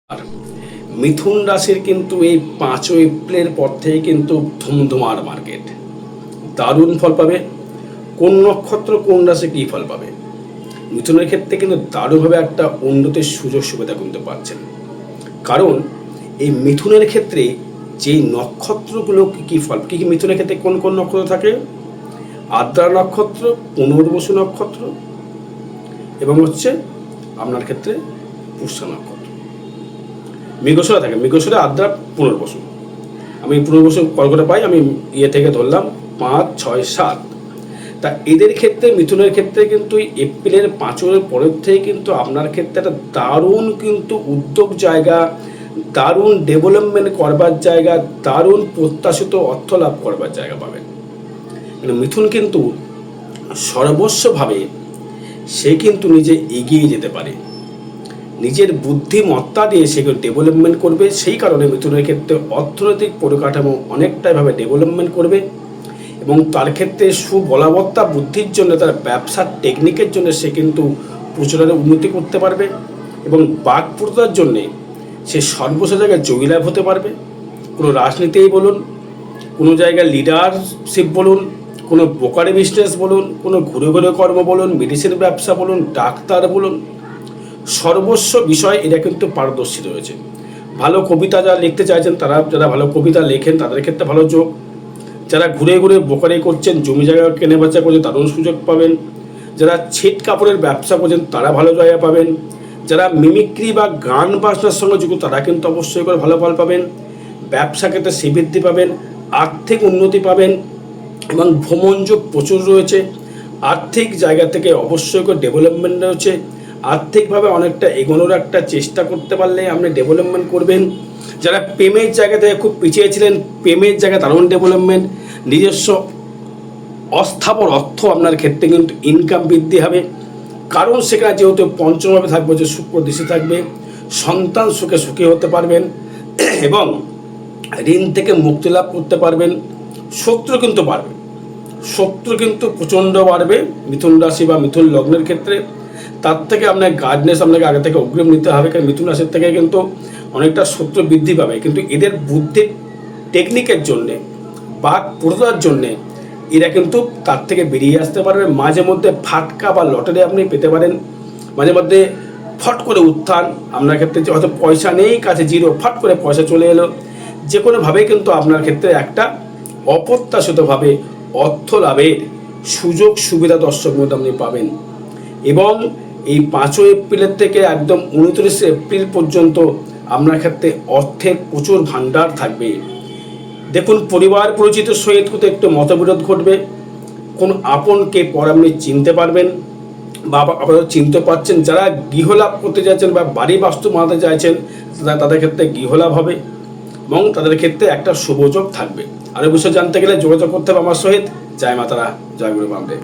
আর মিথুন রাশির কিন্তু এই 5 এপ্রিলের পর থেকে কিন্তু ধুমধুমার মার্কেট, দারুণ ফল পাবে। কোন নক্ষত্র কোন রাশি কী ফল পাবে, মিথুনের ক্ষেত্রে কিন্তু দারুণভাবে একটা উন্নতির সুযোগ সুবিধা কিন্তু পাচ্ছেন। কারণ এই মিথুনের ক্ষেত্রে যে নক্ষত্রগুলো কী ফল, কী মিথুনের ক্ষেত্রে কোন কোন নক্ষত্র থাকে, আদ্রা নক্ষত্র, পুনর্বসু নক্ষত্র এবং হচ্ছে আপনার ক্ষেত্রে পুষ্যা নক্ষত্র। মৃগশিরা থাকে, মৃগশিরা, আদ্রা, পুনর্বসু। আমি পুনর্বসু কর্কটে পাই, আমি থেকে ধরলাম 5, 6, 7। তা এদের ক্ষেত্রে মিথুনের ক্ষেত্রে কিন্তু এপ্রিলের 5 পরের থেকে কিন্তু আপনার ক্ষেত্রে একটা দারুণ কিন্তু উদ্যোগ জায়গা, দারুণ ডেভেলপমেন্ট করবার জায়গা, দারুণ প্রত্যাশিত অর্থ লাভ করবার জায়গা পাবেন। মিথুন কিন্তু সর্বস্বভাবে সে কিন্তু নিজে এগিয়ে যেতে পারে, নিজের বুদ্ধিমত্তা দিয়ে সেগুলো ডেভেলপমেন্ট করবে। সেই কারণে মিথুনের ক্ষেত্রে অর্থনৈতিক পরিকাঠামো অনেকটাইভাবে ডেভেলপমেন্ট করবে এবং তার ক্ষেত্রে সুবলবত্তা বুদ্ধির জন্য, তার ব্যবসার টেকনিকের জন্য সে কিন্তু প্রচুর উন্নতি করতে পারবে এবং বাকপটুতার জন্যে সে সর্বস্ব জায়গায় জয়লাভ হতে পারবে। কোনো রাজনীতিই বলুন, কোনো জায়গায় লিডারশিপ বলুন, কোনো ব্রোকারি বিজনেস বলুন, কোনো ঘুরে ঘুরে কর্ম বলুন, মেডিসিন ব্যবসা বলুন, ডাক্তার বলুন, সর্বস্ব বিষয় এরা কিন্তু পারদর্শী রয়েছে। ভালো কবিতা যারা লিখতে চাইছেন, তারা যারা ভালো কবিতা লেখেন তাদের ক্ষেত্রে ভালো যোগ। যারা ঘুরে ঘুরে ব্রোকারি করছেন, জমি জায়গা কেনে বেচা করছেন, দারুণ সুযোগ পাবেন। যারা ছিট কাপড়ের ব্যবসা করছেন তারা ভালো জায়গা পাবেন। যারা মিমিক্রি বা গান বাজনার সঙ্গে যুক্ত তারা কিন্তু অবশ্যই করে ভালো ফল পাবেন। ব্যবসা ক্ষেত্রে শ্রীবৃদ্ধি পাবেন, আর্থিক উন্নতি পাবেন এবং ভ্রমণ যোগ প্রচুর রয়েছে। আর্থিক জায়গা থেকে অবশ্যই করে ডেভেলপমেন্ট রয়েছে। আর্থিকভাবে অনেকটা এগোনোর একটা চেষ্টা করতে পারলে আপনি ডেভেলপমেন্ট করবেন। যারা প্রেমের জায়গা থেকে খুব পিছিয়ে ছিলেন, প্রেমের জায়গায় দারুণ ডেভেলপমেন্ট, নিজস্ব অস্থাবর অর্থ আপনার ক্ষেত্রে কিন্তু ইনকাম বৃদ্ধি হবে। কারণ সেখানে যেহেতু পঞ্চমভাবে থাকবে, যে শুক্র দৃষ্টি থাকবে, সন্তান সুখে সুখী হতে পারবেন এবং ঋণ থেকে মুক্তি লাভ করতে পারবেন। শত্রু কিন্তু বাড়বে, শত্রু কিন্তু প্রচণ্ড বাড়বে মিথুন রাশি বা মিথুন লগ্নের ক্ষেত্রে। তার থেকে আপনার গার্ডনেস আপনাকে আগে থেকে অগ্রিম নিতে হবে, কারণ মিথুন রাশির থেকে কিন্তু অনেকটা শত্রু বৃদ্ধি পাবে। কিন্তু এদের বুদ্ধির টেকনিকের জন্যে, বাকপটুতার জন্যে এরা কিন্তু তার থেকে বেরিয়ে আসতে পারবে। মাঝে মধ্যে ফাটকা বা লটারি আপনি পেতে পারেন, মাঝে মধ্যে ফট করে উত্থান আপনার ক্ষেত্রে, যে হয়তো পয়সা নেই কাছে, জিরো, ফট করে পয়সা চলে এলো। যে কোনোভাবেই কিন্তু আপনার ক্ষেত্রে একটা অপ্রত্যাশিতভাবে অর্থ লাভের সুযোগ সুবিধা দর্শক মধ্যে আপনি পাবেন। এবং এই 5 এপ্রিলের থেকে একদম 29 এপ্রিল পর্যন্ত আপনার ক্ষেত্রে অর্থের প্রচুর ভাণ্ডার থাকবে। দেখুন, পরিবার পরিচিত সহিত কিন্তু একটু মতবিরোধ ঘটবে। কোন আপনকে পর আপনি চিনতে পারবেন বা আপনারা চিনতে পারছেন। যারা গৃহলাভ করতে চাইছেন বা বাড়ি বাস্তু বানাতে চাইছেন, তাদের ক্ষেত্রে গৃহলাভ হবে এবং তাদের ক্ষেত্রে একটা শুভযোগ থাকবে। আরও বিষয় জানতে গেলে যোগাযোগ করতে হবে আমার সহিত। জয় মাতারা, জয় গুরু বামদেব।